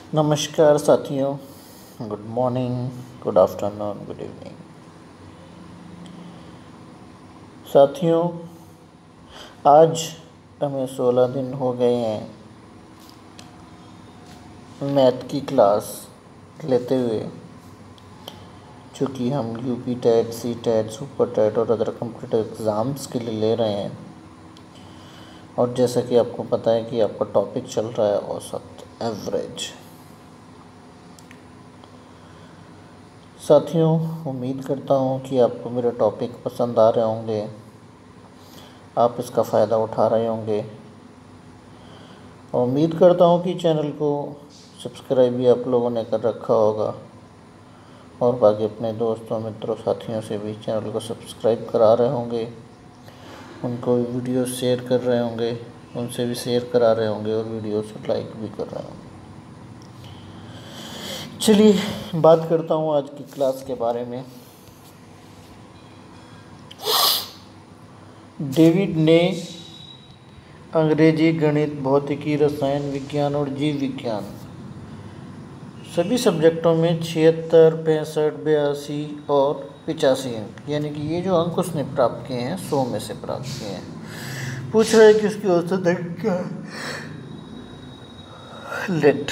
नमस्कार साथियों, good morning, good afternoon, good evening. साथियों, आज हमें 16 दिन हो गए हैं मैथ की क्लास लेते हुए, चूँकि हम UP TET, C TET, super TET और अदर कंप्यूटर एग्ज़ाम्स के लिए ले रहे हैं। और जैसा कि आपको पता है कि आपका टॉपिक चल रहा है औसत, एवरेज। साथियों, उम्मीद करता हूँ कि आपको मेरे टॉपिक पसंद आ रहे होंगे, आप इसका फ़ायदा उठा रहे होंगे। और उम्मीद करता हूँ कि चैनल को सब्सक्राइब भी आप लोगों ने कर रखा होगा और बाकी अपने दोस्तों, मित्रों, साथियों से भी चैनल को सब्सक्राइब करा रहे होंगे, उनको वीडियो शेयर कर रहे होंगे, उनसे भी शेयर करा रहे होंगे और वीडियो से लाइक भी कर रहे होंगे। चलिए बात करता हूँ आज की क्लास के बारे में। डेविड ने अंग्रेजी, गणित, भौतिकी, रसायन विज्ञान और जीव विज्ञान सभी सब्जेक्टों में 76, 65, 82 और 85 अंक, यानी कि ये जो अंक उसने प्राप्त किए हैं 100 में से प्राप्त किए हैं। पूछ रहा है कि उसकी औसत अंक क्या है। लेट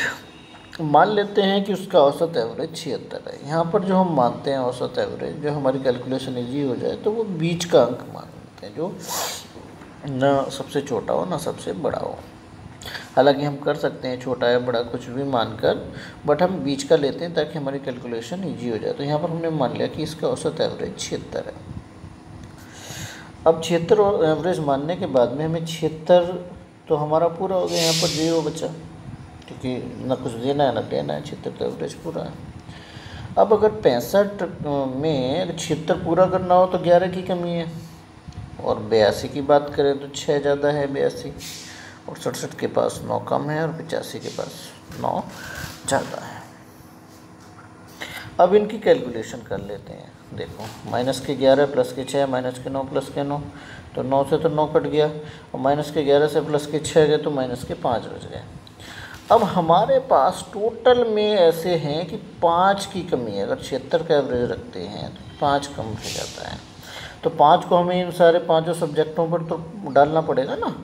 मान लेते हैं कि उसका औसत एवरेज 76 है। यहाँ पर जो हम मानते हैं औसत एवरेज, जो हमारी कैलकुलेशन इजी हो जाए, तो वो बीच का अंक मान लेते हैं, जो ना सबसे छोटा हो ना सबसे बड़ा हो। हालांकि हम कर सकते हैं छोटा या बड़ा कुछ भी मानकर, बट हम बीच का लेते हैं ताकि हमारी कैलकुलेशन इजी हो जाए। तो यहाँ पर हमने मान लिया कि इसका औसत एवरेज 76 है। अब 76 और एवरेज मानने के बाद में हमें 76 तो हमारा पूरा हो गया, यहाँ पर 0 बचा, क्योंकि ना कुछ देना है ना लेना है, 76 तो एवरेज पूरा है। अब अगर 65 में 76 पूरा करना हो तो 11 की कमी है, और 82 की बात करें तो 6 ज़्यादा है 82, और 67 के पास 9 कम है और 85 के पास 9 ज़्यादा है। अब इनकी कैलकुलेशन कर लेते हैं। देखो, माइनस के 11 प्लस के 6 माइनस के 9 प्लस के 9, तो 9 से तो 9 कट गया, और माइनस के 11 से प्लस के 6 गए तो माइनस के 5 बच गए। अब हमारे पास टोटल में ऐसे हैं कि 5 की कमी है। अगर 76 का एवरेज रखते हैं तो 5 कम हो जाता है, तो 5 को हमें इन सारे पांचों सब्जेक्टों पर तो डालना पड़ेगा ना,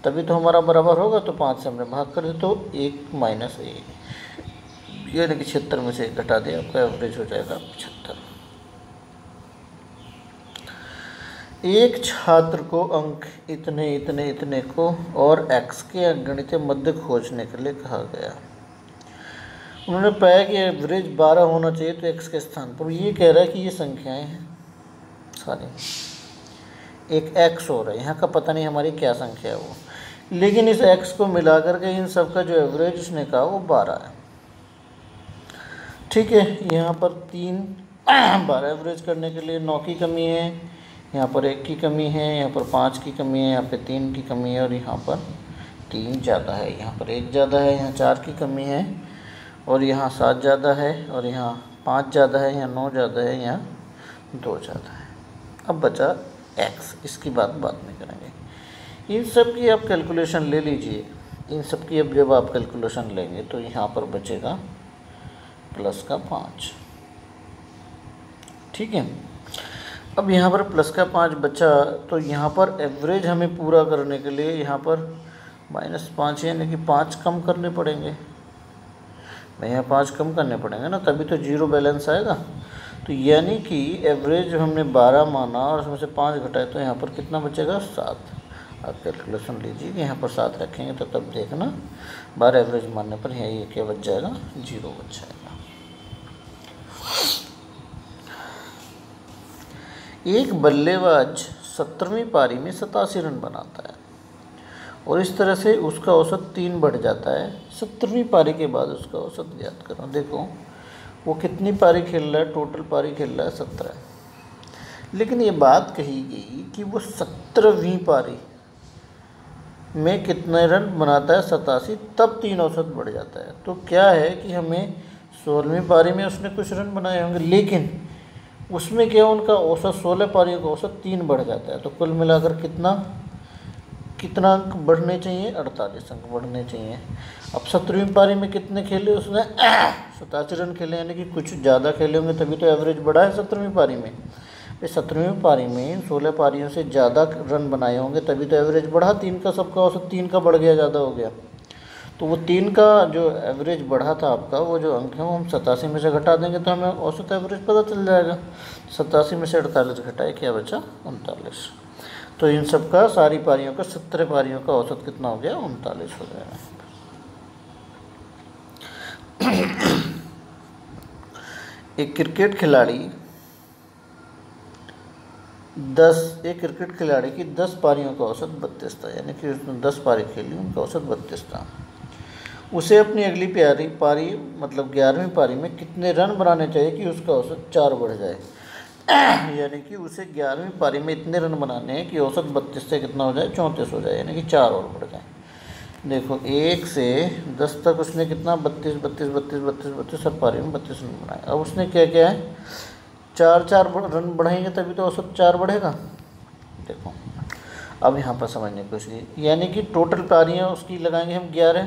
तभी तो हमारा बराबर होगा। तो 5 से हमने भाग कर दिया तो 1 माइनस 1, यानी कि 76 में से 1 घटा दिया, आपका एवरेज हो जाएगा 75। एक छात्र को अंक इतने इतने इतने को और x के अंकगणितीय मध्य खोजने के लिए कहा गया। उन्होंने पाया कि एवरेज 12 होना चाहिए, तो x के स्थान पर ये कह रहा है कि ये संख्याएं हैं सारी, एक x और है, यहाँ का पता नहीं हमारी क्या संख्या है वो, लेकिन इस x को मिला करके इन सब का जो एवरेज उसने कहा वो 12 है। ठीक है, यहाँ पर 12 एवरेज करने के लिए 9 की कमी है, यहाँ पर 1 की कमी है, यहाँ पर 5 की कमी है, यहाँ पे 3 की कमी है, और यहाँ पर 3 ज़्यादा है, यहाँ पर 1 ज़्यादा है, यहाँ 4 की कमी है, और यहाँ 7 ज़्यादा है, और यहाँ 5 ज़्यादा है, यहाँ 9 ज़्यादा है, यहाँ 2 ज़्यादा है। अब बचा x, इसकी बात बाद में करेंगे। इन सब की आप कैलकुलेशन ले लीजिए। इन सब की अब जब आप कैलकुलेशन लेंगे तो यहाँ पर बचेगा प्लस का 5। ठीक है, अब यहाँ पर प्लस का 5 बचा, तो यहाँ पर एवरेज हमें पूरा करने के लिए यहाँ पर -5 यानी कि 5 कम करने पड़ेंगे। मैं यहाँ 5 कम करने पड़ेंगे ना, तभी तो 0 बैलेंस आएगा। तो यानी कि एवरेज हमने 12 माना और उसमें से 5 घटाए, तो यहाँ पर कितना बचेगा 7। आप कैलकुलेशन लीजिए कि यहाँ पर 7 रखेंगे तो तब देखना 12 एवरेज मानने पर यहाँ ये क्या बच जाएगा, 0 बच जाएगा। एक बल्लेबाज 17वीं पारी में 87 रन बनाता है और इस तरह से उसका औसत 3 बढ़ जाता है। 17वीं पारी के बाद उसका औसत ज्ञात करो। देखो वो कितनी पारी खेल रहा है, टोटल पारी खेल रहा है 17, लेकिन ये बात कही गई कि वो 17वीं पारी में कितने रन बनाता है, 87, तब 3 औसत बढ़ जाता है। तो क्या है कि हमें 16वीं पारी में उसने कुछ रन बनाए होंगे, लेकिन उसमें क्या उनका औसत 16 पारियों का औसत 3 बढ़ जाता है। तो कुल मिलाकर कितना कितना अंक बढ़ने चाहिए, 48 अंक बढ़ने चाहिए। अब 17वीं पारी में कितने खेले उसने, 87 रन खेले, यानी कि कुछ ज़्यादा खेले होंगे तभी तो एवरेज बढ़ा है 17वीं पारी में। 17वीं पारी में 16 पारियों से ज़्यादा रन बनाए होंगे तभी तो एवरेज बढ़ा। 3 का सबका औसत 3 का बढ़ गया, ज़्यादा हो गया। तो वो 3 का जो एवरेज बढ़ा था आपका, वो जो अंक है वो हम 87 में से घटा देंगे तो हमें औसत एवरेज पता चल जाएगा। 87 में से 48 घटाए, क्या बचा, 39। तो इन सब का सारी पारियों का 17 पारियों का औसत कितना हो गया, 39 हो गया। एक क्रिकेट खिलाड़ी की 10 पारियों का औसत 32 था, यानी कि उसने 10 पारी खेली, उनका औसत 32 था। उसे अपनी अगली पारी मतलब 11वीं पारी में कितने रन बनाने चाहिए कि उसका औसत 4 बढ़ जाए। यानी कि उसे 11वीं पारी में इतने रन बनाने हैं कि औसत 32 से कितना हो जाए, 34 हो जाए, यानी कि 4 और बढ़ जाए। देखो 1 से 10 तक उसने कितना, 32 हर पारी में 32 रन बनाए। अब उसने क्या किया है, 4 रन बढ़ाएंगे तभी तो औसत 4 बढ़ेगा। देखो अब यहाँ पर समझने की कोशिश की, यानी कि टोटल पारियाँ उसकी लगाएंगे हम 11,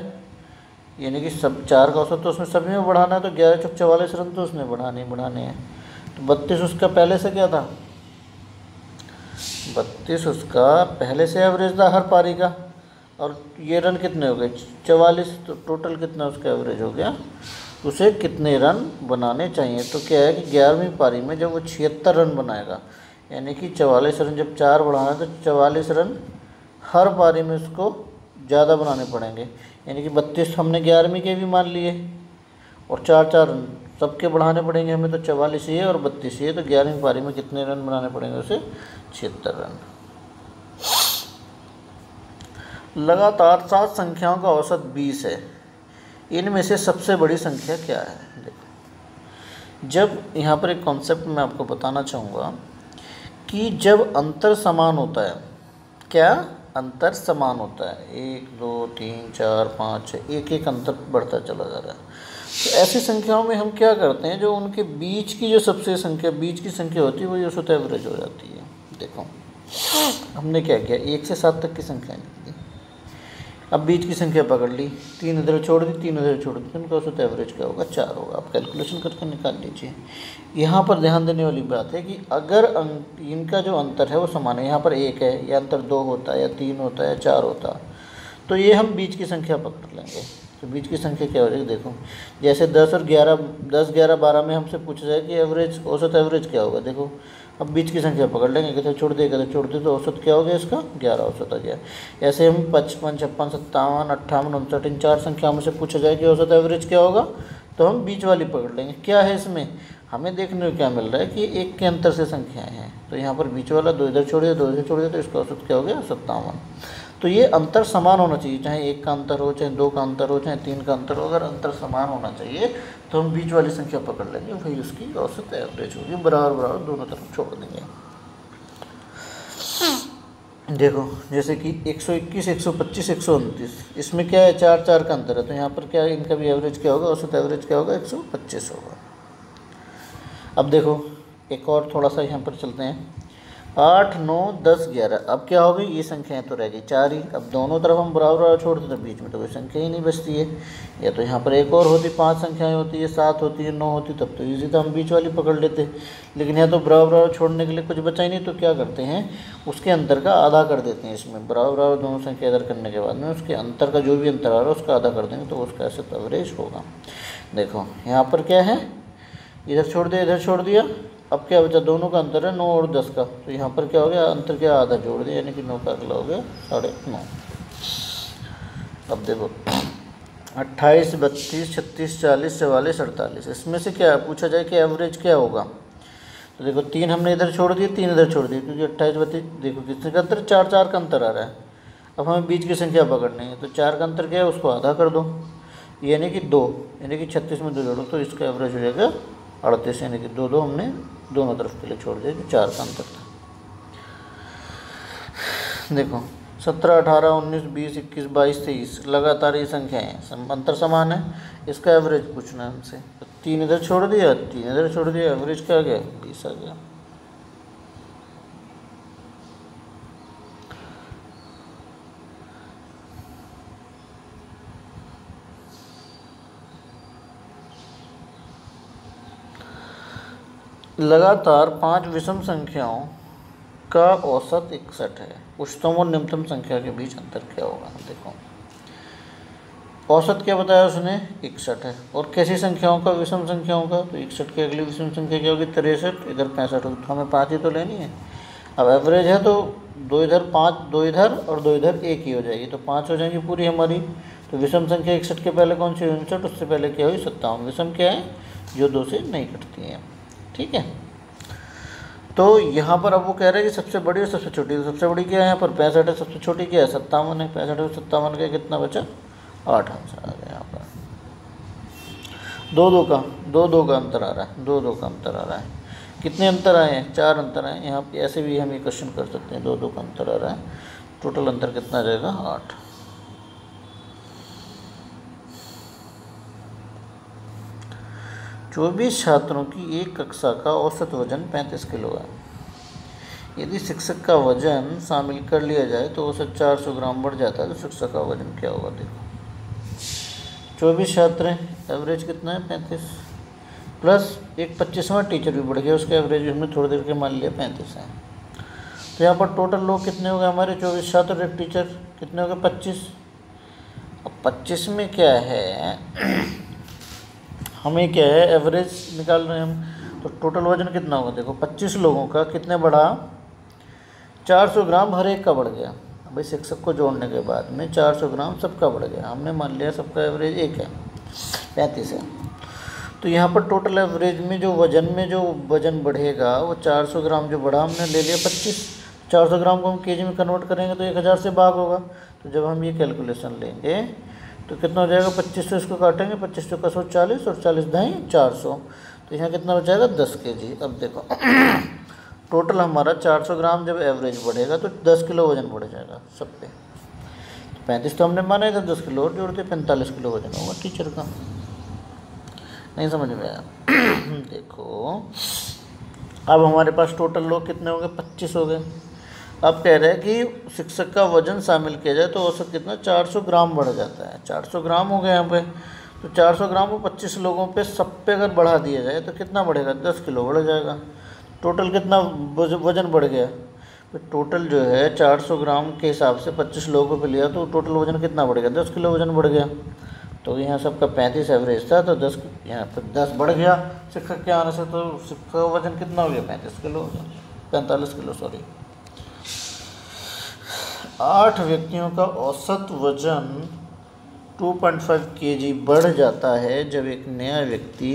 यानी कि सब 4 का औसत तो उसमें सभी में बढ़ाना है, तो 11 चौक 44 रन तो उसने बढ़ाने हैं। तो 32 उसका पहले से क्या था, 32 उसका पहले से एवरेज था हर पारी का, और ये रन कितने हो गए, 44। तो टोटल कितना उसका एवरेज हो गया, उसे कितने रन बनाने चाहिए। तो क्या है कि 11वीं पारी में जब वो 76 रन बनाएगा, यानी कि 44 रन, जब 4 बढ़ाना है तो 44 रन हर पारी में उसको ज़्यादा बनाने पड़ेंगे। यानी कि 32 हमने 11वीं के भी मान लिए, और 4 रन सबके बढ़ाने पड़ेंगे हमें, तो 44 ये और 32 ये, तो 11वीं पारी में कितने रन बनाने पड़ेंगे उसे, 76 रन। लगातार 7 संख्याओं का औसत 20 है, इनमें से सबसे बड़ी संख्या क्या है। देखो जब यहाँ पर एक कॉन्सेप्ट मैं आपको बताना चाहूँगा कि जब अंतर समान होता है, क्या अंतर समान होता है, 1 2 3 4 5 6, एक अंतर बढ़ता चला जा रहा है, तो ऐसी संख्याओं में हम क्या करते हैं, जो उनके बीच की जो सबसे बीच की संख्या होती है वही औसत एवरेज हो जाती है। देखो हमने क्या किया, 1 से 7 तक की संख्या निकली, अब बीच की संख्या पकड़ ली, 3 इधर छोड़ दी, 3 इधर छोड़ दी, तो इनका औसत एवरेज क्या होगा, 4 होगा। आप कैलकुलेशन करके निकाल लीजिए। यहाँ पर ध्यान देने वाली बात है कि अगर इनका जो अंतर है वो समान है, यहाँ पर 1 है, या अंतर 2 होता है, या 3 होता है, या 4 होता, तो ये हम बीच की संख्या पकड़ लेंगे। तो बीच की संख्या क्या हो जाएगी, देखो जैसे 10 और 11, 10 11 12 में हमसे पूछा जाए कि एवरेज, औसत एवरेज क्या होगा। देखो अब बीच की संख्या पकड़ लेंगे, कितने छोड़ दे, कितने छोड़ दे, तो औसत क्या हो गया इसका, 11 औसत आ गया। ऐसे हम 55 56 57 58 59 इन 4 संख्याओं में से पूछा जाए कि औसत एवरेज क्या होगा, तो हम बीच वाली पकड़ लेंगे। क्या है इसमें, हमें देखने को क्या मिल रहा है कि 1 के अंतर से संख्याएँ हैं, तो यहाँ पर बीच वाला 2 इधर छोड़ दिया, 2 इधर छोड़ दिया, तो इसका औसत क्या हो गया, 57। तो ये अंतर समान होना चाहिए, चाहे 1 का अंतर हो, चाहे 2 का अंतर हो, चाहे 3 का अंतर हो, अगर अंतर समान होना चाहिए तो हम बीच वाली संख्या पकड़ लेंगे, वही उसकी औसत एवरेज होगी। बराबर बराबर दोनों तरफ छोड़ देंगे। देखो जैसे कि 121 125 129, इसमें क्या है, 4 4 का अंतर है, तो यहाँ पर क्या है, इनका भी एवरेज क्या होगा, औसत एवरेज क्या होगा, 125 होगा। अब देखो एक और थोड़ा सा यहाँ पर चलते हैं, 8 9 10 11, अब क्या हो गई, ये संख्याएं तो रह गई 4 ही। अब दोनों तरफ हम बराबर बराबर छोड़ देते तो बीच में तो कोई संख्या ही नहीं बचती है, या तो यहाँ पर एक और होती, 5 संख्याएं होती है, 7 होती है, 9 होती, तब तो ईजी था, हम बीच वाली पकड़ लेते। लेकिन यहाँ तो बराबर बराबर छोड़ने के लिए कुछ बचा ही नहीं, तो क्या करते हैं, उसके अंतर का आधा कर देते हैं। इसमें बराबर बराबर दोनों संख्या इधर करने के बाद में उसके अंतर का जो भी अंतर आ रहा है उसका आधा कर देंगे, तो उसका औसत एवरेज होगा। देखो यहाँ पर क्या है, इधर छोड़ दिया, इधर छोड़ दिया, अब क्या बचा, दोनों का अंतर है 9 और 10 का, तो यहाँ पर क्या हो गया, अंतर क्या, आधा जोड़ दिया, यानी कि 9 का अगला हो गया 9.5। अब देखो 28 32 36 40 44 48, इसमें से क्या पूछा जाए कि एवरेज क्या होगा। तो देखो 3 हमने इधर छोड़ दिए, 3 इधर छोड़ दिए, क्योंकि 28 32 देखो कितने का अंतर, 4 4 का अंतर आ रहा है। अब हमें बीच की संख्या पकड़नी है, तो 4 का अंतर क्या है, उसको आधा कर दो, यानी कि 2, यानी कि 36 में 2 जोड़ो तो इसका एवरेज हो जाएगा 38, यानी कि 2 2 हमने दोनों तरफ के लिए छोड़ दिया, जो 4 का अंतर था। देखो 17 18 19 20 21 22 23 लगातार ये संख्याएँ अंतर समान है, इसका एवरेज पूछना है हमसे। तो 3 इधर छोड़ दिया, 3 इधर छोड़ दिया, एवरेज क्या आ गया, 20 आ गया। लगातार 5 विषम संख्याओं का औसत 61 है। उच्चतम और निम्नतम संख्या के बीच अंतर क्या होगा? देखो, औसत क्या बताया उसने? 61 है। और कैसी संख्याओं का? विषम संख्याओं का। तो 61 की अगली विषम संख्या क्या होगी? 63। इधर 65 होगी। तो हमें 5 ही तो लेनी है। अब एवरेज है तो 2 इधर 5, 2 इधर और 2 इधर 1 ही हो जाएगी, तो 5 हो जाएंगी पूरी हमारी। तो विषम संख्या 61 के पहले कौन सी? 59। उससे पहले क्या हुई? 57। विषम क्या है? जो 2 से नहीं कटती हैं। ठीक है। तो यहाँ पर अब वो कह रहे हैं कि सबसे बड़ी और सबसे छोटी। तो सबसे बड़ी क्या है यहाँ पर? 65 है। सबसे छोटी क्या है? 57 है। 65 और 57 का कितना बचा? 8 आंसर आ गया यहाँ पर। 2-2 का अंतर आ रहा है। 2-2 का अंतर आ रहा है। कितने अंतर आए हैं? 4 अंतर आए। यहाँ पे ऐसे भी हम ये क्वेश्चन कर सकते हैं। 2-2 का अंतर आ रहा है। टोटल अंतर कितना आ जाएगा? 8। जो भी छात्रों की एक कक्षा का औसत वजन 35 किलो है, यदि शिक्षक का वजन शामिल कर लिया जाए तो औसत 400 ग्राम बढ़ जाता है, तो शिक्षक का वजन क्या होगा? देखो, 24 छात्र हैं, एवरेज कितना है? 35, प्लस एक 25वां टीचर भी बढ़ गया, उसका एवरेज भी हमने थोड़ी देर के मान लिया 35 है। तो यहाँ पर टोटल लोग कितने हो गए हमारे? 24 छात्र, एक टीचर, कितने हो गए? 25। अब 25 में क्या है, हमें क्या है? एवरेज निकाल रहे हैं हम। तो टोटल वजन कितना होगा? देखो, 25 लोगों का कितने बढ़ा? 400 ग्राम हर एक का बढ़ गया। भाई शिक्षक को जोड़ने के बाद में 400 ग्राम सबका बढ़ गया। हमने मान लिया सबका एवरेज 1 है, 35 है। तो यहाँ पर टोटल एवरेज में जो वजन बढ़ेगा वो 400 ग्राम जो बढ़ा हमने ले लिया 25। 400 ग्राम को हम केजी में कन्वर्ट करेंगे तो 1000 से भाग होगा। तो जब हम ये कैलकुलेशन लेंगे तो कितना हो जाएगा? 25 से इसको काटेंगे, 25 का 140 और 40 दाएँ 400। तो यहाँ कितना बचाएगा? 10 केजी। अब देखो टोटल हमारा 400 ग्राम जब एवरेज बढ़ेगा तो 10 किलो वजन बढ़ जाएगा सब पे। 35 तो हमने माना था, 10 किलो और जोड़ते 45 किलो वजन होगा टीचर का। नहीं समझ में आया? देखो, अब हमारे पास टोटल लोग कितने हो गए? 25 हो गए। अब कह रहे हैं कि शिक्षक का वजन शामिल किया जाए तो औसत कितना? 400 ग्राम बढ़ जाता है। 400 ग्राम हो गए यहाँ पे। तो 400 ग्राम को 25 लोगों पे सब पे अगर बढ़ा दिया जाए तो कितना बढ़ेगा? 10 किलो बढ़ जाएगा। टोटल कितना वजन बढ़ गया? तो टोटल जो है 400 ग्राम के हिसाब से 25 लोगों पे लिया तो टोटल वजन कितना बढ़ गया? 10 किलो वजन बढ़ गया। तो यहाँ सबका 35 एवरेज था, तो 10 यहाँ पर 10 बढ़ गया शिक्षक के आने से। तो शिक्षक का वजन कितना हो गया? 35 किलो, 45 किलो सॉरी। 8 व्यक्तियों का औसत वजन 2.5 केजी बढ़ जाता है जब एक नया व्यक्ति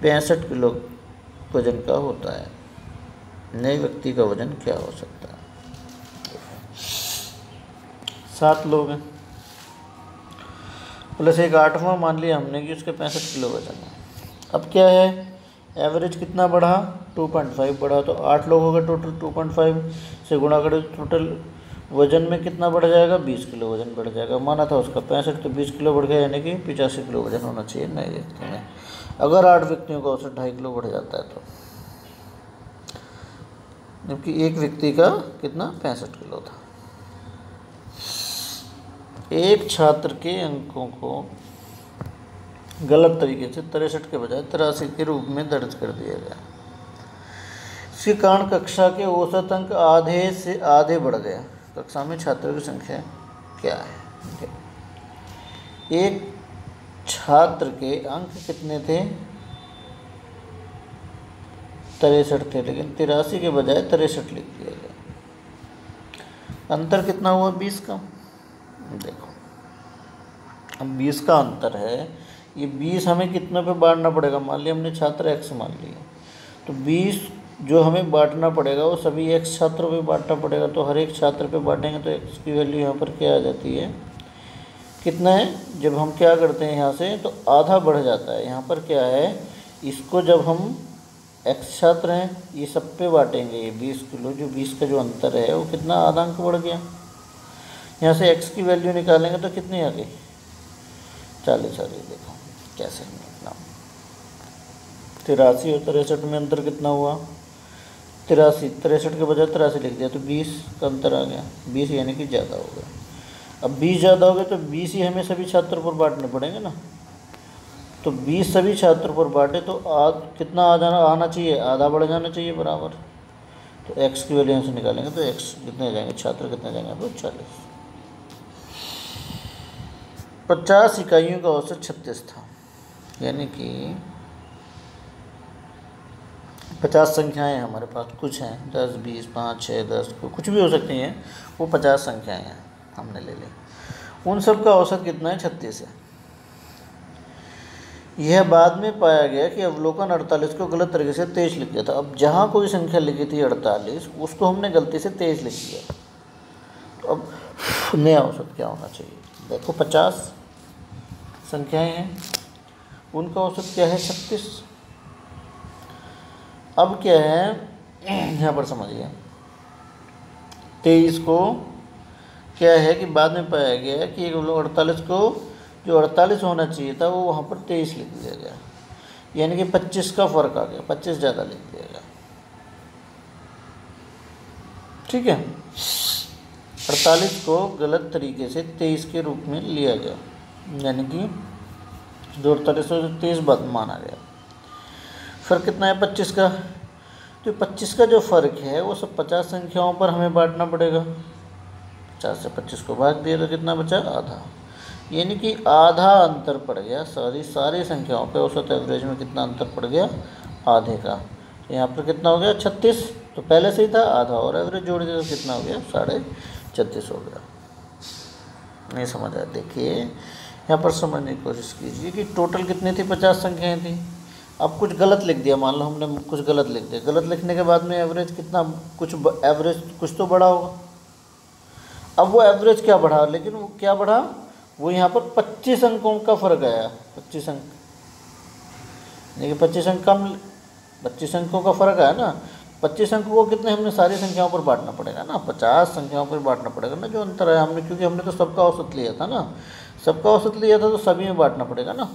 65 किलो वजन का होता है। नए व्यक्ति का वजन क्या हो सकता है? 7 लोग हैं, प्लस एक 8वां मान लिया हमने कि उसके 65 किलो वजन है। अब क्या है? एवरेज कितना बढ़ा? 2.5 बढ़ा। तो 8 लोग हो गए टोटल, 2.5 से गुणा करें टोटल वजन में कितना बढ़ जाएगा? 20 किलो वजन बढ़ जाएगा। माना था उसका 65, तो 20 किलो बढ़ गया, यानी कि 85 किलो वजन होना चाहिए नए व्यक्ति में। अगर 8 व्यक्तियों का औसत 2.5 किलो बढ़ जाता है तो, जबकि एक व्यक्ति का कितना? 65 किलो था। एक छात्र के अंकों को गलत तरीके से 63 के बजाय 83 के रूप में दर्ज कर दिया गया। इसके कारण कक्षा के औसत अंक आधे से आधे बढ़ गए। कक्षा में छात्रों की संख्या क्या है? एक छात्र के अंक कितने थे? 63 थे, लेकिन 83 के बजाय 63 लिख दिया गया। अंतर कितना हुआ? 20 का। देखो, अब 20 का अंतर है। ये 20 हमें कितने पे बांटना पड़ेगा? मान लिया हमने छात्र x मान लिया, तो 20 जो हमें बांटना पड़ेगा वो सभी x छात्रों पे बांटना पड़ेगा। तो हर एक छात्र पे बांटेंगे तो x की वैल्यू यहाँ पर क्या आ जाती है? कितना है? जब हम क्या करते हैं यहाँ से, तो आधा बढ़ जाता है। यहाँ पर क्या है? इसको जब हम x छात्र हैं ये सब पे बांटेंगे, ये 20 किलो, जो 20 का जो अंतर है वो कितना? आधा अंक बढ़ गया। यहाँ से x की वैल्यू निकालेंगे तो कितनी आ गई? 40 आ गई। देखो कैसे निकला। 83 और 63 में अंतर कितना हुआ? 83, 63 के बजाय 83 लिख दिया तो 20 का अंतर आ गया। 20 यानी कि ज़्यादा हो गया। अब 20 ज़्यादा हो गया तो 20 ही हमें सभी छात्रों पर बांटने पड़ेंगे ना। तो 20 सभी छात्रों पर बांटे तो कितना आना चाहिए, आधा बढ़ जाना चाहिए बराबर। तो x की वैल्यू से निकालेंगे तो x कितने जाएंगे, छात्र कितने जाएंगे, तो 40। 50 इकाइयों का औसत 36 था, यानी कि 50 संख्याएं हैं हमारे पास, कुछ हैं 10 20 5 6 10 कुछ भी हो सकती हैं, वो 50 संख्याएं हैं हमने ले ली। उन सब का औसत कितना है, 36 है। यह बाद में पाया गया कि अवलोकन 48 को गलत तरीके से 23 लिख दिया था। अब जहाँ कोई संख्या लिखी थी 48, उसको हमने गलती से 23 लिख दिया। तो अब नया औसत क्या होना चाहिए, देखो 50 संख्याएं हैं, उनका औसत क्या है, 36। अब क्या है यहाँ पर समझिए, 23 को क्या है कि बाद में पाया गया कि 48 को जो 48 होना चाहिए था वो वहाँ पर 23 लिख दिया गया, यानी कि 25 का फ़र्क आ गया, 25 ज़्यादा लिख दिया गया। ठीक है, 48 को गलत तरीके से 23 के रूप में लिया गया, यानी कि जो 48 से 23 माना गया। फ़र्क कितना है, 25 का। तो 25 का जो फ़र्क है वो सब 50 संख्याओं पर हमें बांटना पड़ेगा। 50 से 25 को भाग दिया तो कितना बचा, आधा, यानी कि आधा अंतर पड़ गया। सारी संख्याओं पे औसत एवरेज में कितना अंतर पड़ गया, आधे का। तो यहाँ पर कितना हो गया, 36, तो पहले से ही था, आधा और एवरेज जोड़ दिया तो कितना हो गया, 36.5 हो गया। नहीं समझ आया, देखिए यहाँ पर समझने की कोशिश कीजिए कि टोटल कितनी थी, 50 संख्याएँ थी। अब कुछ गलत लिख दिया, मान लो हमने कुछ गलत लिख दिया, गलत लिखने के बाद में एवरेज कितना, एवरेज कुछ तो बढ़ा होगा। अब वो एवरेज क्या बढ़ा, लेकिन वो क्या बढ़ा, वो यहाँ पर 25 अंकों का फ़र्क आया, 25 अंक, यानी कि 25 अंक कम, 25 अंकों का फ़र्क आया ना। 25 अंकों को कितने हमने सारी संख्याओं पर बांटना पड़ेगा ना, 50 संख्याओं पर बांटना पड़ेगा ना, जो अंतर है हमने, क्योंकि हमने तो सबका औसत लिया था ना, सबका औसत लिया था तो सभी में बांटना पड़ेगा ना।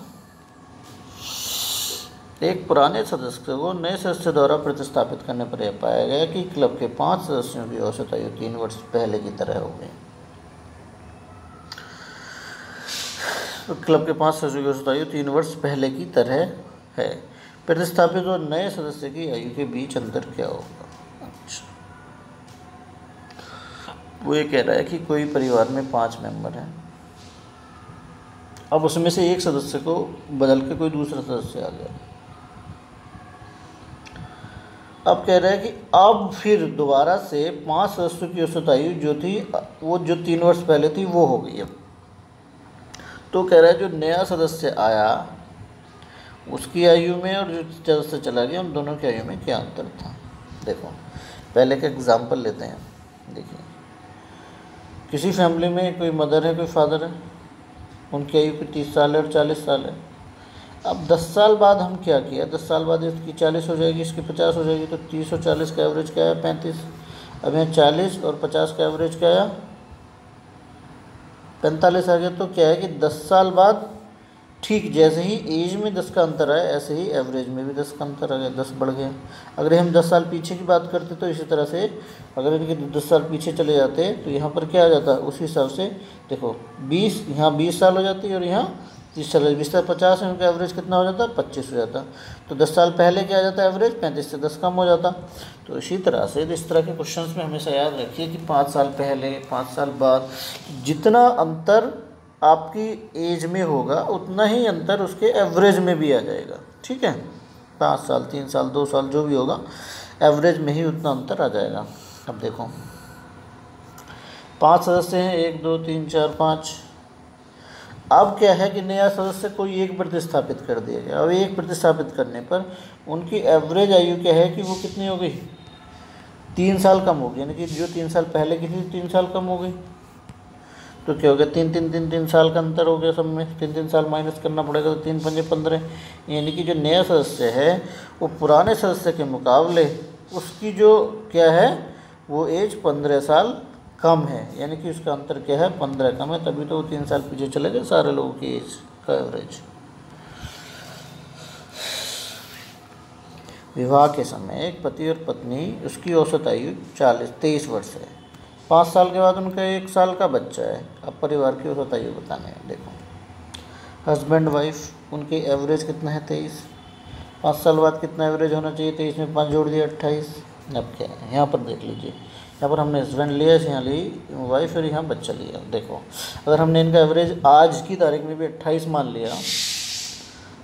एक पुराने सदस्य को नए सदस्य द्वारा प्रतिस्थापित करने पर यह पाया गया कि क्लब के 5 सदस्यों की औसत आयु 3 वर्ष पहले की तरह हो गई। क्लब के 5 सदस्यों की औसत आयु 3 वर्ष पहले की तरह है। प्रतिस्थापित और नए सदस्य की आयु के बीच अंतर क्या होगा। अच्छा, वो ये कह रहा है कि कोई परिवार में 5 मेंबर हैं, अब उसमें से एक सदस्य को बदल के कोई दूसरा सदस्य आ गया। अब कह रहा है कि अब फिर दोबारा से 5 सदस्यों की औसत आयु जो थी वो जो 3 वर्ष पहले थी वो हो गई। अब तो कह रहा है जो नया सदस्य आया उसकी आयु में और जो सदस्य चला गया उन दोनों की आयु में क्या अंतर था। देखो पहले का एग्जाम्पल लेते हैं। देखिए किसी फैमिली में कोई मदर है कोई फादर है, उनकी आयु कोई 30 साल है और 40 साल है। अब 10 साल बाद हम क्या किया, 10 साल बाद इसकी 40 हो जाएगी, इसकी 50 हो जाएगी, तो 30 और 40 का एवरेज क्या है, 35। अब यहाँ 40 और 50 का एवरेज क्या आया, 45 आ गया। तो क्या है कि 10 साल बाद ठीक जैसे ही एज में 10 का अंतर आया ऐसे ही एवरेज में भी 10 का अंतर आ गया, 10 बढ़ गया। अगर हम 10 साल पीछे की बात करते तो इसी तरह से अगर इनके 10 साल पीछे चले जाते तो यहाँ पर क्या आ जाता, उसी हिसाब से देखो 20, यहाँ 20 साल हो जाती है और यहाँ 30 साल, 20 से 50 है, उनका एवरेज कितना हो जाता, 25 हो जाता। तो 10 साल पहले क्या आ जाता एवरेज, 35 से 10 कम हो जाता। तो इसी तरह से इस तरह के क्वेश्चंस में हमेशा याद रखिए कि 5 साल पहले 5 साल बाद जितना अंतर आपकी एज में होगा उतना ही अंतर उसके एवरेज में भी आ जाएगा। ठीक है, 5 साल 3 साल 2 साल जो भी होगा एवरेज में ही उतना अंतर आ जाएगा। अब देखो 5 सदस्य हैं, 1 2 3 4 5। अब क्या है कि नया सदस्य कोई एक प्रतिस्थापित कर दिया गया। अब एक प्रतिस्थापित करने पर उनकी एवरेज आयु क्या है कि वो कितनी हो गई, 3 साल कम हो गई, यानी कि जो 3 साल पहले की थी 3 साल कम हो गई। तो क्या हो गया, 3 साल का अंतर हो गया सब में, 3 साल माइनस करना पड़ेगा, तो 3 पंजे 15, यानी कि जो नया सदस्य है वो पुराने सदस्य के मुकाबले उसकी जो क्या है वो एज 15 साल कम है, यानी कि उसका अंतर क्या है 15 कम है, तभी तो वो 3 साल पीछे चले गए सारे लोगों की एज का एवरेज। विवाह के समय एक पति और पत्नी, उसकी औसत आयु 23 वर्ष है। 5 साल के बाद उनका 1 साल का बच्चा है। अब परिवार की औसत आयु बताने हैं। देखो हस्बैंड वाइफ उनके एवरेज कितना है 23। 5 साल बाद कितना एवरेज होना चाहिए, 23 में 5 जोड़ दिया 28। अब क्या है यहाँ पर देख लीजिए, यहाँ पर हमने हस्बैंड लिया, यहाँ ली वाइफ और यहाँ बच्चा लिया। देखो अगर हमने इनका एवरेज आज की तारीख में भी 28 मान लिया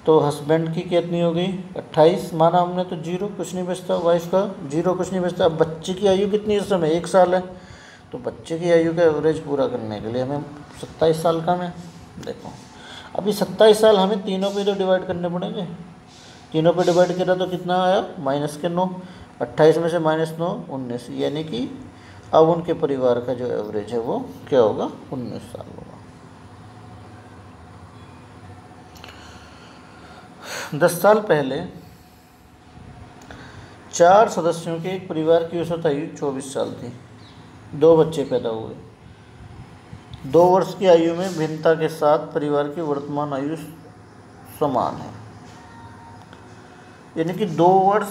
तो हस्बैंड की कितनी होगी 28 माना हमने, तो 0 कुछ नहीं बचता, वाइफ का 0 कुछ नहीं बचता। अब बच्चे की आयु कितनी इस समय 1 साल है, तो बच्चे की आयु का एवरेज पूरा करने के लिए हमें 27 साल का में। देखो अभी 27 साल हमें तीनों पे तो डिवाइड करने पड़ेंगे, तीनों पे डिवाइड करा तो कितना आया -9, 28 में से -9 19, यानी कि अब उनके परिवार का जो एवरेज है वो क्या होगा 19 साल होगा। 10 साल पहले 4 सदस्यों के एक परिवार की औसत आयु 24 साल थी, 2 बच्चे पैदा हुए। 2 वर्ष की आयु में भिन्नता के साथ परिवार की वर्तमान आयु समान है, यानी कि 2 वर्ष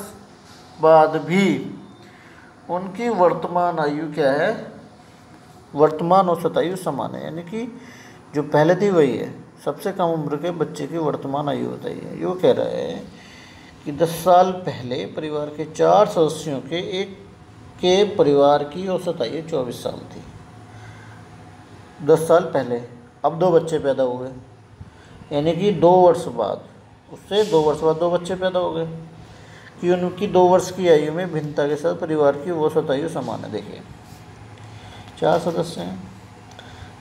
बाद भी उनकी वर्तमान आयु क्या है, वर्तमान औसत आयु समान है, यानी कि जो पहले थी वही है। सबसे कम उम्र के बच्चे की वर्तमान आयु बताइए। ये कह रहा है कि 10 साल पहले परिवार के 4 सदस्यों के एक के परिवार की औसत आयु 24 साल थी 10 साल पहले। अब 2 बच्चे पैदा हुए, यानी कि 2 वर्ष बाद, उससे 2 वर्ष बाद 2 बच्चे पैदा हो गए कि उनकी 2 वर्ष की आयु में भिन्नता के साथ परिवार की औसत आयु समान है। देखिए 4 सदस्य हैं,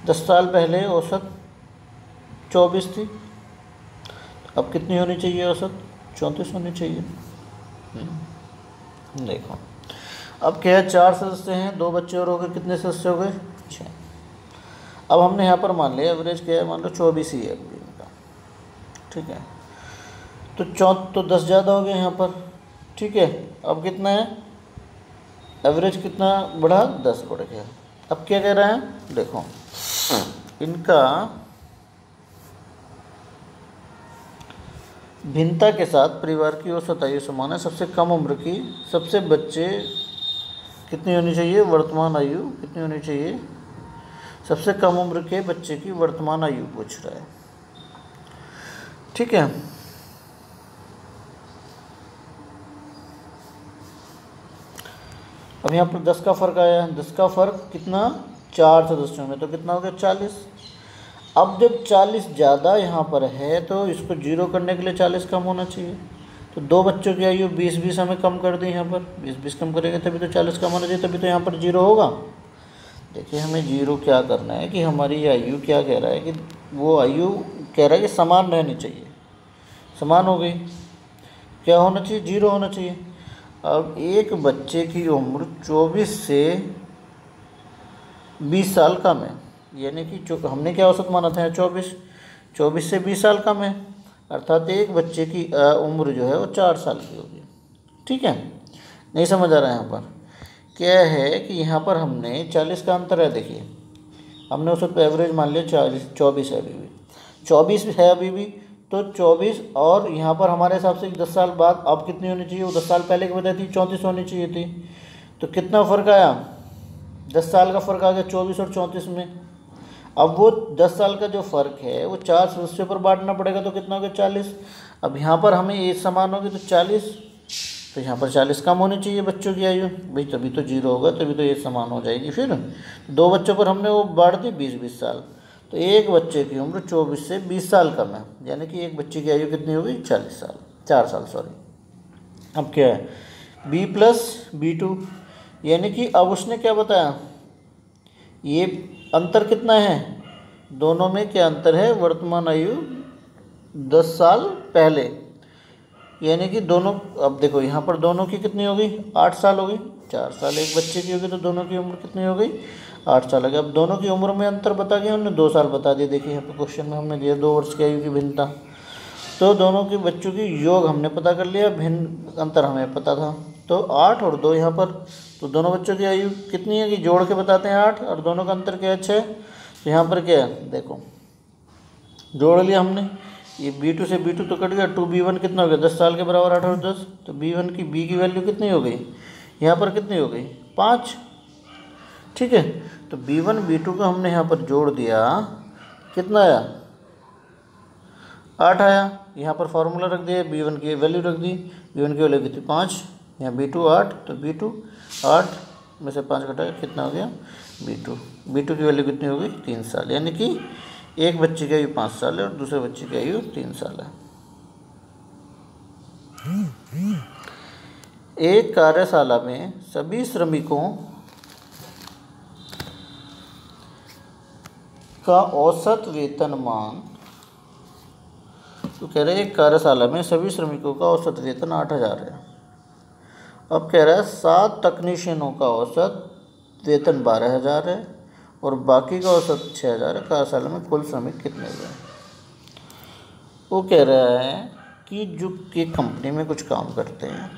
10 साल पहले औसत 24 थी, अब कितनी होनी चाहिए औसत 34 होनी चाहिए। देखो अब क्या है, 4 सदस्य हैं, 2 बच्चे और हो गए, कितने सदस्य हो गए 6। अब हमने यहाँ पर मान लिया एवरेज क्या है, मान लो 24 ही है अभी इनका, ठीक है। तो 10 ज़्यादा हो गए यहाँ पर, ठीक है। अब कितना है एवरेज, कितना बढ़ा 10 बढ़ गया। अब क्या कह रहे हैं, देखो इनका भिन्नता के साथ परिवार की औसत आयु समान है। सबसे कम उम्र की सबसे बच्चे कितनी होनी चाहिए, वर्तमान आयु कितनी होनी चाहिए, सबसे कम उम्र के बच्चे की वर्तमान आयु पूछ रहा है, ठीक है। अब यहाँ पर 10 का फ़र्क आया है, 10 का फ़र्क कितना 4 सदस्यों में, तो कितना हो गया 40। अब जब 40 ज़्यादा यहाँ पर है तो इसको 0 करने के लिए 40 कम होना चाहिए, तो 2 बच्चों की आयु 20-20 हमें कम कर दी, यहाँ पर 20-20 कम करेंगे तभी तो 40 कम होना चाहिए, तभी तो यहाँ पर 0 होगा। देखिए हमें 0 क्या करना है कि हमारी आयु क्या कह रहा है कि वो आयु कह रहा है कि समान रहनी चाहिए, समान हो गई, क्या होना चाहिए 0 होना चाहिए। अब एक बच्चे की उम्र 24 से 20 साल कम है, यानी कि हमने क्या औसत माना था 24 से 20 साल कम है, अर्थात एक बच्चे की उम्र जो है वो 4 साल की होगी, ठीक है। नहीं समझ आ रहा है यहाँ पर क्या है कि यहाँ पर हमने 40 का अंतर है, देखिए हमने औसत पे एवरेज मान लिया 24 है, अभी भी 24 है अभी भी, तो 24 और यहाँ पर हमारे हिसाब से 10 साल बाद अब कितनी होनी चाहिए, वो 10 साल पहले की वजह थी 34 होनी चाहिए थी, तो कितना फ़र्क आया 10 साल का फ़र्क आ गया 24 और 34 में। अब वो 10 साल का जो फ़र्क है वो 4 सदस्यों पर बांटना पड़ेगा, तो कितना हो गया 40। अब यहाँ पर हमें एज समान होगी तो 40, तो यहाँ पर 40 कम होनी चाहिए बच्चों की आयु, भाई तभी तो 0 होगा, तभी तो एज समान हो जाएगी। फिर 2 बच्चों पर हमने वो बांट दी 20-20 साल, तो एक बच्चे की उम्र 24 से 20 साल कम है, यानी कि एक बच्चे की आयु कितनी होगी 40 साल, 4 साल सॉरी। अब क्या है B + B2, यानी कि अब उसने क्या बताया, ये अंतर कितना है दोनों में, क्या अंतर है, वर्तमान आयु 10 साल पहले, यानी कि दोनों, अब देखो यहाँ पर दोनों की कितनी हो गई 8 साल हो गई, 4 साल एक बच्चे की होगी, तो दोनों की उम्र कितनी हो गई 8 साल हो गई। अब दोनों की उम्र में अंतर बता दिया हमने, 2 साल बता दिए। देखिए यहाँ पर क्वेश्चन में हमने दिया 2 वर्ष की आयु की भिन्नता, तो दोनों के बच्चों की योग हमने पता कर लिया, भिन्न अंतर हमें पता था, तो 8 और 2 यहाँ पर, तो दोनों बच्चों की आयु कितनी है कि जोड़ के बताते हैं 8, और दोनों का अंतर क्या है 6, तो यहाँ पर क्या है देखो जोड़ लिया हमने, ये B2 से B2 तो कट गया, 2B1 कितना हो गया 10 साल के बराबर 8 और 10, तो B की वैल्यू कितनी हो गई, यहाँ पर कितनी हो गई 5, ठीक है। तो B1 B2 को हमने यहाँ पर जोड़ दिया, कितना आया 8 आया, यहाँ पर फार्मूला रख दिया, B1 की वैल्यू रख दी, B1 की वैल्यू कितनी 5, यहाँ B2 8, तो B2 8 में से 5 घटाया कितना हो गया B2 की वैल्यू कितनी होगी 3 साल, यानी कि एक बच्चे की आयु 5 साल है और दूसरे बच्चे की आयु 3 साल है। एक कार्यशाला में सभी श्रमिकों का औसत वेतनमान, तो कह रहे हैं एक कार्यशाला में सभी श्रमिकों का औसत वेतन 8,000 है। अब कह रहा है 7 तकनीशियनों का औसत वेतन 12,000 है और बाकी का औसत 6,000 है। कार्यशाला में कुल श्रमिक कितने हुए? वो कह रहा है कि जो कि कंपनी में कुछ काम करते हैं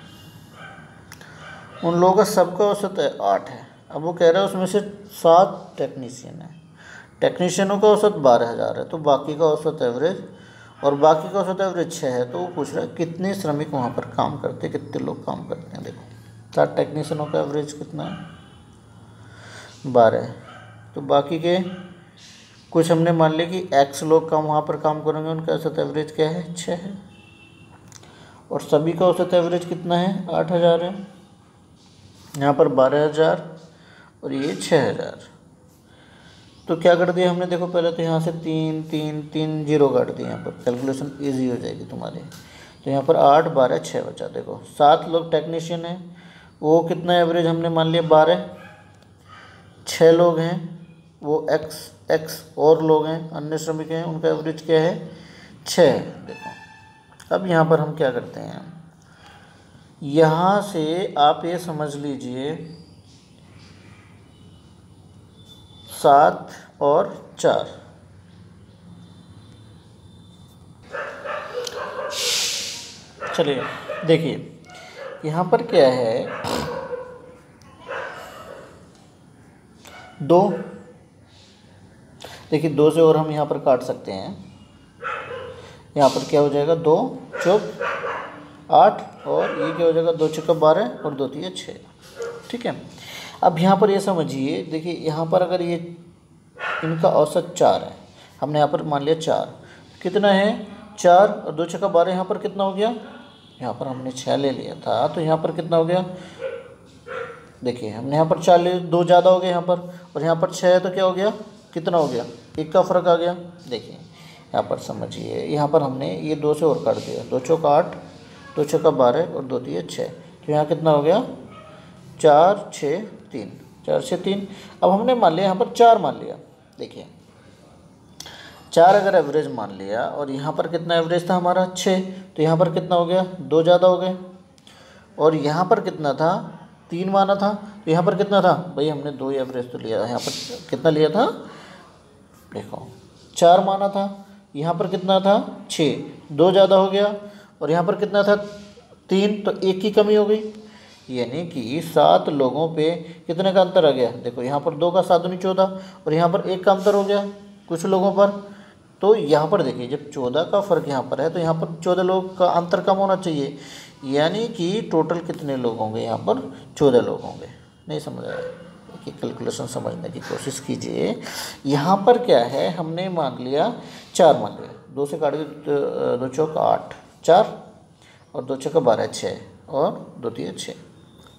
उन लोगों का सबका औसत 8 है। अब वो कह रहा है उसमें से 7 टेक्नीशियन है, टेक्नीशियनों का औसत 12,000 है, तो बाकी का औसत एवरेज, और बाकी का औसत एवरेज 6 है। तो वो पूछ रहा है कितने श्रमिक वहाँ पर काम करते हैं, कितने लोग काम करते हैं। देखो 7 टेक्नीशियनों का एवरेज कितना है 12 है, तो बाकी के कुछ हमने मान लिया कि X लोग काम वहाँ पर काम करेंगे, उनका औसत एवरेज क्या है 6 है, और सभी का औसत एवरेज कितना है 8,000 है। यहाँ पर 12,000 और ये 6,000, तो क्या कर दिया हमने, देखो पहले तो यहाँ से 3 3 3 जीरो काट दिए, यहाँ पर कैलकुलेशन इजी हो जाएगी तुम्हारी। तो यहाँ पर 8 12 6 बचा। देखो 7 लोग टेक्नीशियन हैं, वो कितना एवरेज हमने मान लिया 12, 6 लोग हैं वो x और लोग हैं अन्य श्रमिक हैं, उनका एवरेज क्या है 6। देखो अब यहाँ पर हम क्या करते हैं, यहाँ से आप ये समझ लीजिए 7 और 4, चलिए देखिए यहाँ पर क्या है 2, देखिए 2 से और हम यहाँ पर काट सकते हैं, यहाँ पर क्या हो जाएगा 2 चौक 8 और ये क्या हो जाएगा 2 चौका 12 और 2 3 6। ठीक है, अब यहाँ पर ये समझिए, देखिए यहाँ पर अगर ये इनका औसत 4 है, हमने यहाँ पर मान लिया 4, कितना है 4 और 2 छक्का 12, यहाँ पर कितना हो गया, यहाँ पर हमने 6 ले लिया था, तो यहाँ पर कितना हो गया, देखिए हमने यहाँ पर 4 ले, 2 ज़्यादा हो गया यहाँ पर, और यहाँ पर 6 है तो क्या हो गया, कितना हो गया, 1 का फ़र्क आ गया। देखिए यहाँ पर समझिए, यहाँ पर हमने ये 2 से और काट दिया, 2 चौका 8, 2 छक्का 12 और 2 3 6, तो यहाँ कितना हो गया 4 6 3, 4 6 3। अब हमने मान लिया यहाँ पर 4 मान लिया, देखिए 4 अगर एवरेज मान लिया और यहाँ पर कितना एवरेज था हमारा 6, तो यहाँ पर कितना हो गया 2 ज़्यादा हो गए, और यहाँ पर कितना था 3 माना था, तो यहाँ पर कितना था भाई हमने 2 एवरेज तो लिया, यहाँ पर कितना लिया था, देखो 4 माना था, यहाँ पर कितना था 6, 2 ज़्यादा हो गया, और यहाँ पर कितना था 3, तो 1 की कमी हो गई, यानी कि 7 लोगों पे कितने का अंतर आ गया, देखो यहाँ पर 2 का 7 दूनी 14 और यहाँ पर 1 का अंतर हो गया कुछ लोगों पर। तो यहाँ पर देखिए जब 14 का फ़र्क यहाँ पर है तो यहाँ पर 14 लोग का अंतर कम होना चाहिए, यानी कि टोटल कितने लोग होंगे, यहाँ पर 14 लोग होंगे। नहीं समझ आया कि कैलकुलेशन समझने की कोशिश कीजिए। यहाँ पर क्या है, हमने मान लिया 4 मान लिया, 2 से काट के 2 चौक 8 4 और 2 छक्का 12 6 और 2 3 6।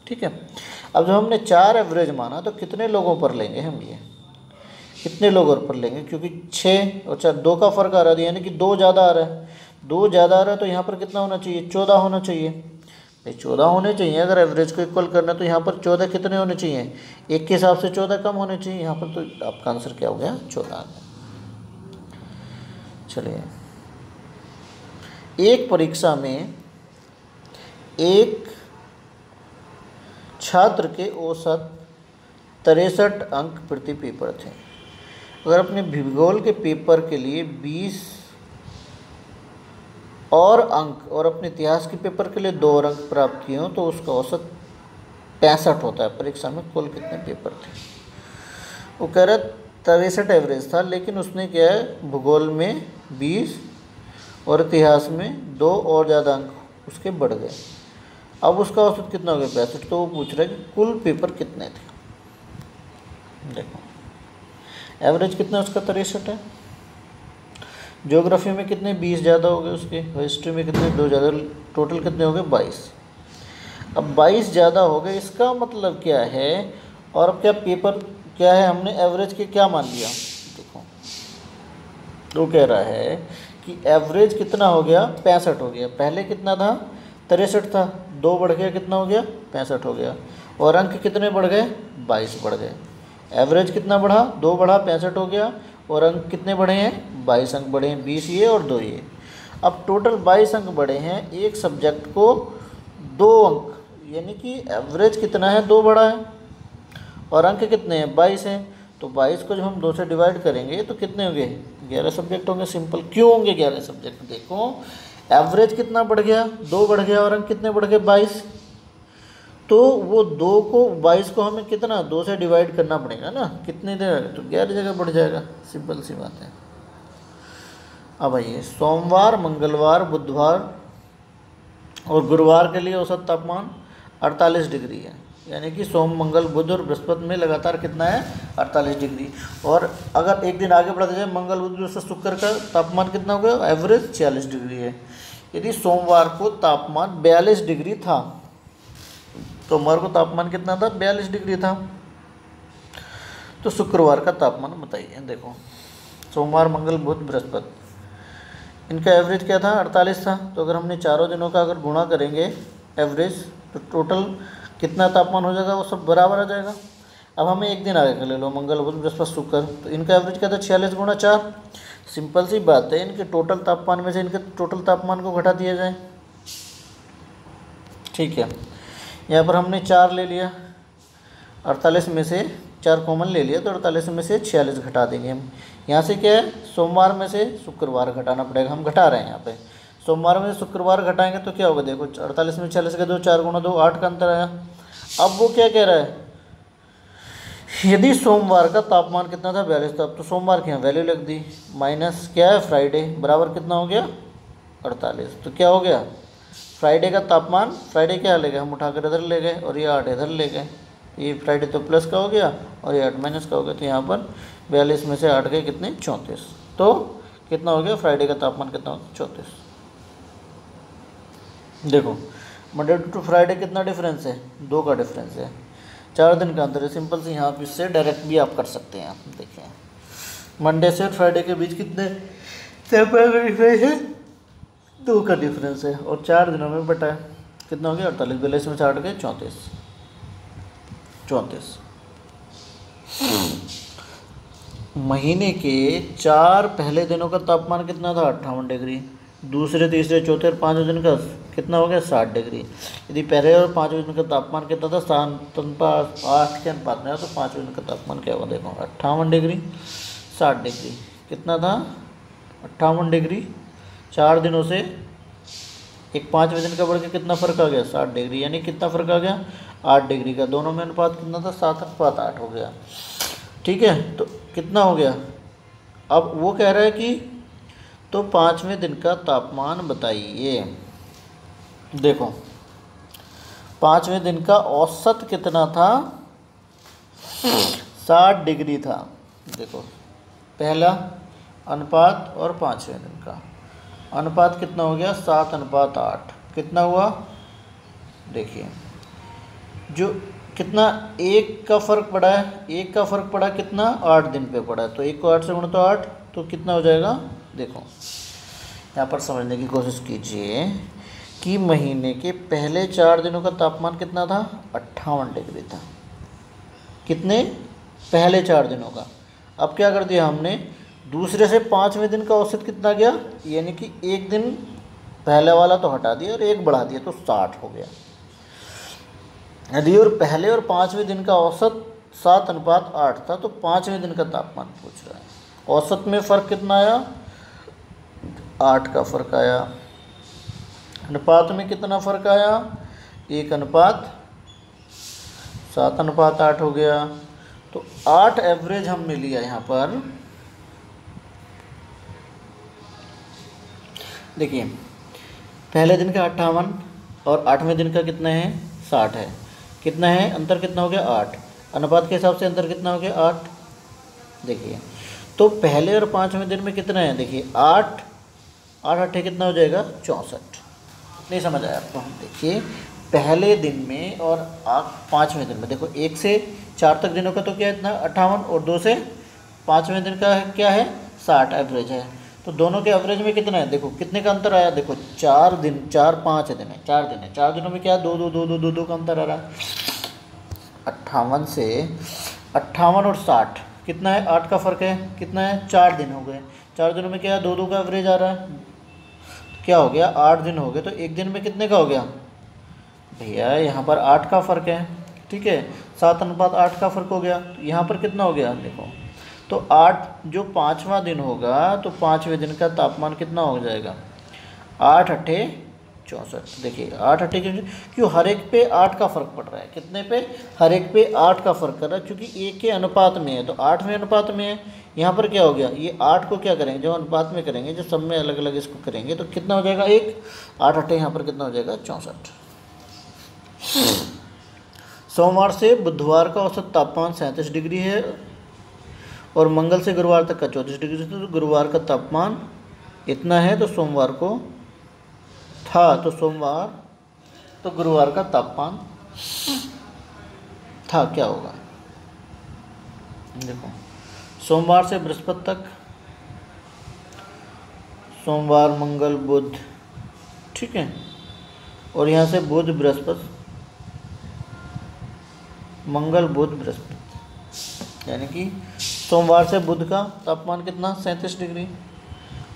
ठीक है, अब जब हमने 4 एवरेज माना तो कितने लोगों पर लेंगे हम, ये कितने लोगों पर लेंगे, क्योंकि 6 और 4 2 का फ़र्क आ रहा है, यानी कि 2 ज़्यादा आ रहा है, 2 ज़्यादा आ रहा है, तो यहाँ पर कितना होना चाहिए 14 होना चाहिए भाई, 14 होने चाहिए। अगर एवरेज को इक्वल करना है तो यहाँ पर 14 कितने होने चाहिए, 1 के हिसाब से 14 कम होने चाहिए, यहाँ पर तो आपका आंसर क्या हो गया 14। चलिए, एक परीक्षा में एक छात्र के औसत 63 अंक प्रति पेपर थे। अगर अपने भूगोल के पेपर के लिए 20 और अंक और अपने इतिहास के पेपर के लिए 2 और अंक प्राप्त किए हों तो उसका औसत 65 होता है। परीक्षा में कुल कितने पेपर थे? वो कह रहा 63 एवरेज था, लेकिन उसने क्या है भूगोल में 20 और इतिहास में 2 और ज़्यादा अंक उसके बढ़ गए। अब उसका औसत कितना हो गया 65। तो वो पूछ रहा है कि कुल पेपर कितने थे। देखो एवरेज कितना उसका 63 है, ज्योग्राफी में कितने 20 ज़्यादा हो गए उसके, और हिस्ट्री में कितने 2 ज़्यादा, टोटल कितने हो गए 22। अब 22 ज़्यादा हो गए, इसका मतलब क्या है, और अब क्या पेपर क्या है, हमने एवरेज के क्या मान लिया। देखो तो कह रहा है कि एवरेज कितना हो गया 65 हो गया, पहले कितना था 63 था, 2 बढ़ गया कितना हो गया 65 हो गया, और अंक कितने बढ़ गए 22 बढ़ गए। एवरेज कितना बढ़ा 2 बढ़ा 65 हो गया, और अंक कितने बढ़े हैं 22 अंक बढ़े हैं, 20 ये और 2 ये। अब टोटल 22 अंक बढ़े हैं, एक सब्जेक्ट को 2 अंक, यानी कि एवरेज कितना है 2 बढ़ा है, और अंक कितने हैं 22 हैं। तो 22 को जब हम 2 से डिवाइड करेंगे तो कितने होंगे 11 सब्जेक्ट होंगे। सिंपल। क्यों होंगे 11 सब्जेक्ट, देखो एवरेज कितना बढ़ गया 2 बढ़ गया, और अंक कितने बढ़ गए 22, तो वो 2 को 22 को हमें कितना 2 से डिवाइड करना पड़ेगा ना, कितने देर, तो 11 जगह बढ़ जाएगा। सिंपल सी बात है। अब आइए, सोमवार मंगलवार बुधवार और गुरुवार के लिए औसत तापमान 48 डिग्री है, यानी कि सोम मंगल बुध और बृहस्पति में लगातार कितना है 48 डिग्री। और अगर एक दिन आगे बढ़ते जाए, मंगल बुध बृहस्पति शुक्र का तापमान कितना हो गया, एवरेज 46 डिग्री है। यदि सोमवार को तापमान 42 डिग्री था, सोमवार को तापमान कितना था 42 डिग्री था, तो शुक्रवार का तापमान बताइए। देखो सोमवार मंगल बुध बृहस्पति, इनका एवरेज क्या था 48 था, तो अगर हमने चारों दिनों का अगर गुणा करेंगे एवरेज, तो टोटल कितना तापमान हो जाएगा, वो सब बराबर आ जाएगा। अब हमें एक दिन आगे कर ले लो, मंगल बुध बृहस्पति शुक्र, तो इनका एवरेज क्या था 46 गुणा 4। सिंपल सी बात है, इनके टोटल तापमान में से इनके टोटल तापमान को घटा दिया जाए। ठीक है, यहाँ पर हमने 4 ले लिया, 48 में से 4 कॉमन ले लिया, तो 48 में से 46 घटा देंगे हम। यहाँ से क्या है, सोमवार में से शुक्रवार घटाना पड़ेगा, हम घटा रहे हैं यहाँ पे। सोमवार में से शुक्रवार घटाएंगे तो क्या होगा, देखो 48 में 46 के 2 4 गुणा 2 8 का अंतर आया। अब वो क्या कह रहा है, यदि सोमवार का तापमान कितना था 42 था, तो सोमवार की यहाँ वैल्यू लिख दी, माइनस क्या है फ्राइडे, बराबर कितना हो गया 48। तो क्या हो गया फ्राइडे का तापमान, फ्राइडे क्या ले गए हम उठाकर इधर ले गए, और ये 8 इधर ले गए, ये फ्राइडे तो प्लस का हो गया और ये 8 माइनस का हो गया, तो यहाँ पर 42 में से 8 गए कितने 34। तो कितना हो गया फ्राइडे का तापमान कितना हो गया 34। देखो मंडे टू फ्राइडे कितना डिफरेंस है, 2 का डिफरेंस है, 4 दिन का अंतर है। सिंपल से यहाँ इससे डायरेक्ट भी आप कर सकते हैं। देखिए मंडे से फ्राइडे के बीच कितने डिफरेंस है, 2 का डिफरेंस है, और 4 दिनों में बटा है, कितना हो गया 48, 42 में से 8 गए 34। महीने के 4 पहले दिनों का तापमान कितना था 58 डिग्री, दूसरे तीसरे चौथे और 5वें दिन का कितना हो गया 60 डिग्री। यदि पहले और 5वें दिन का तापमान कितना था 8 के अनुपात में, तो 5वें दिन का तापमान क्या होगा, देखो 58 डिग्री 60 डिग्री, कितना था 58 डिग्री, 4 दिनों से एक 5वें दिन का बढ़ के कितना फ़र्क आ गया 60 डिग्री, यानी कितना फ़र्क आ गया 8 डिग्री का, दोनों में अनुपात कितना था 7:8 हो गया। ठीक है, तो कितना हो गया, अब वो कह रहा है कि तो 5वें दिन का तापमान बताइए। देखो 5वें दिन का औसत कितना था 60 डिग्री था। देखो पहला अनुपात और 5वें दिन का अनुपात कितना हो गया 7:8, कितना हुआ, देखिए जो कितना 1 का फ़र्क पड़ा है, 1 का फ़र्क पड़ा कितना 8 दिन पे पड़ा है, तो 1 को 8 से गुणा तो 8, तो कितना हो जाएगा। देखो यहाँ पर समझने की कोशिश कीजिए कि महीने के पहले 4 दिनों का तापमान कितना था 58 डिग्री था, कितने पहले 4 दिनों का। अब क्या कर दिया हमने, दूसरे से 5वें दिन का औसत कितना गया, यानी कि 1 दिन पहले वाला तो हटा दिया और 1 बढ़ा दिया, तो 60 हो गया। यदि और पहले और 5वें दिन का औसत 7:8 था, तो 5वें दिन का तापमान पूछ रहा है। औसत में फ़र्क कितना आया 8 का फ़र्क आया, अनुपात में कितना फ़र्क आया 1:7:8 हो गया। तो 8 एवरेज हमने लिया यहाँ पर। देखिए पहले दिन का 58 और 8वें दिन का कितना है 60 है, कितना है अंतर कितना हो गया 8, अनुपात के हिसाब से अंतर कितना हो गया 8। देखिए तो पहले और 5वें दिन में कितना है, देखिए 8 8 अट्ठे कितना हो जाएगा 64। नहीं समझ आया आपको? हम देखिए पहले दिन में और 5वें दिन में, देखो 1 से 4 तक दिनों का तो क्या है इतना 58, और 2 से 5वें दिन का है क्या है 60 एवरेज है। तो दोनों के एवरेज में कितना है, देखो कितने का अंतर आया, देखो 4 दिन 4 5 दिन है, 4 दिन है, 4 दिनों में क्या 2 2 2 2 2 2 का अंतर आ रहा है। 58 से 58 और 60 कितना है, 8 का फ़र्क है, कितना है 4 दिन हो गए, 4 दिनों में क्या है 2 2 का एवरेज आ रहा है, क्या हो गया 8 दिन हो गए। तो एक दिन में कितने का हो गया भैया, यहाँ पर 8 का फ़र्क है, ठीक है, 7:8 का फ़र्क हो गया। तो यहाँ पर कितना हो गया देखो, तो 8 जो 5वां दिन होगा तो 5वें दिन का तापमान कितना हो जाएगा 8 अट्ठे 64। देखिए 8 अट्ठे क्यों, हर एक पे 8 का फ़र्क पड़ रहा है, कितने पे, हर एक पे 8 का फ़र्क कर रहा है, क्योंकि एक के अनुपात में है, तो 8वें अनुपात में है। यहाँ पर क्या हो गया, ये 8 को क्या करेंगे, जब अनुपात में करेंगे, जो सब में अलग अलग इसको करेंगे तो कितना हो जाएगा 1, 8 अट्ठे यहाँ पर कितना हो जाएगा 64। सोमवार से बुधवार का औसत तापमान 37 डिग्री है और मंगल से गुरुवार तक का 34 डिग्री से, तो गुरुवार का तापमान इतना है, तो सोमवार को था, तो सोमवार तो गुरुवार का तापमान था क्या होगा, देखो सोमवार से बृहस्पति तक, सोमवार मंगल बुध, ठीक है, और यहाँ से बुध बृहस्पति, मंगल बुध बृहस्पति, यानी कि सोमवार से बुध का तापमान कितना 37 डिग्री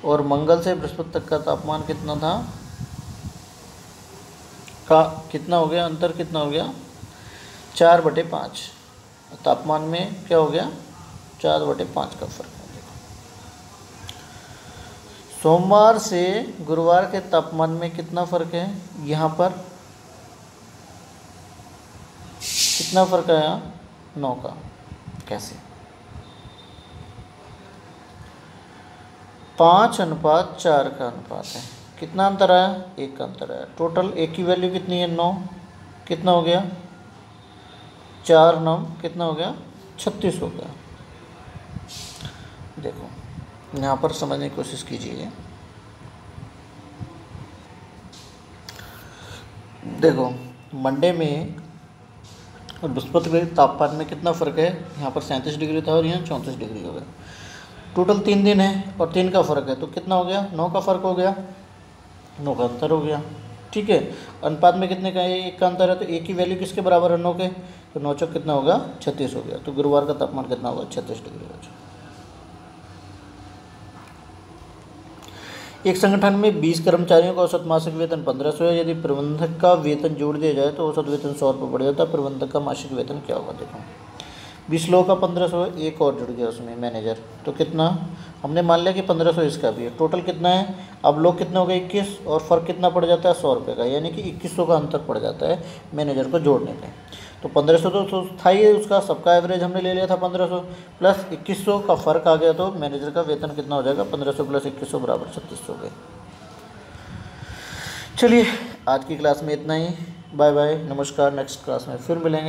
और मंगल से बृहस्पति तक का तापमान कितना था, का कितना हो गया, अंतर कितना हो गया 4/5, तापमान में क्या हो गया 4/5 का फर्क है। देखो सोमवार से गुरुवार के तापमान में कितना फ़र्क है, यहाँ पर कितना फ़र्क आया 9 का, कैसे 5:4 का अनुपात है, कितना अंतर आया 1 का अंतर आया, टोटल 1 की वैल्यू कितनी है 9, कितना हो गया 4 9 कितना हो गया 36 हो गया। देखो यहाँ पर समझने की कोशिश कीजिए, देखो मंडे में और बृहस्पति के तापमान में कितना फ़र्क है, यहाँ पर 37 डिग्री था और यहाँ 34 डिग्री हो गया, टोटल 3 दिन है और 3 का फ़र्क है, तो कितना हो गया 9 का फ़र्क हो गया, 9 का अंतर हो गया, ठीक है। अनुपात में कितने का है 1 का अंतर है, तो 1 की वैल्यू किसके बराबर है 9 के, तो 9 चौक कितना होगा 36 हो गया, तो गुरुवार का तापमान कितना होगा 36 डिग्री होगा। एक संगठन में 20 कर्मचारियों का औसत मासिक वेतन 1500 है, यदि प्रबंधक का वेतन जोड़ दिया जाए तो औसत वेतन 100 रुपये बढ़ जाता है, प्रबंधक का मासिक वेतन क्या होगा, देखो 20 लोगों का 1500, एक और जुड़ गया उसमें मैनेजर, तो कितना, हमने मान लिया कि 1500 इसका भी है, टोटल कितना है, अब लोग कितने हो गए 21, और फ़र्क कितना पड़ जाता है 100 रुपये का, यानी कि 2100 का अंतर पड़ जाता है मैनेजर को जोड़ने पे। तो 1500 तो था ही उसका, सबका एवरेज हमने ले लिया था 1500 प्लस 2100 का फ़र्क आ गया, तो मैनेजर का वेतन कितना हो जाएगा 1500 प्लस 2100 बराबर 3600 हो गए। चलिए आज की क्लास में इतना ही, बाय बाय, नमस्कार, नेक्स्ट क्लास में फिर मिलेंगे।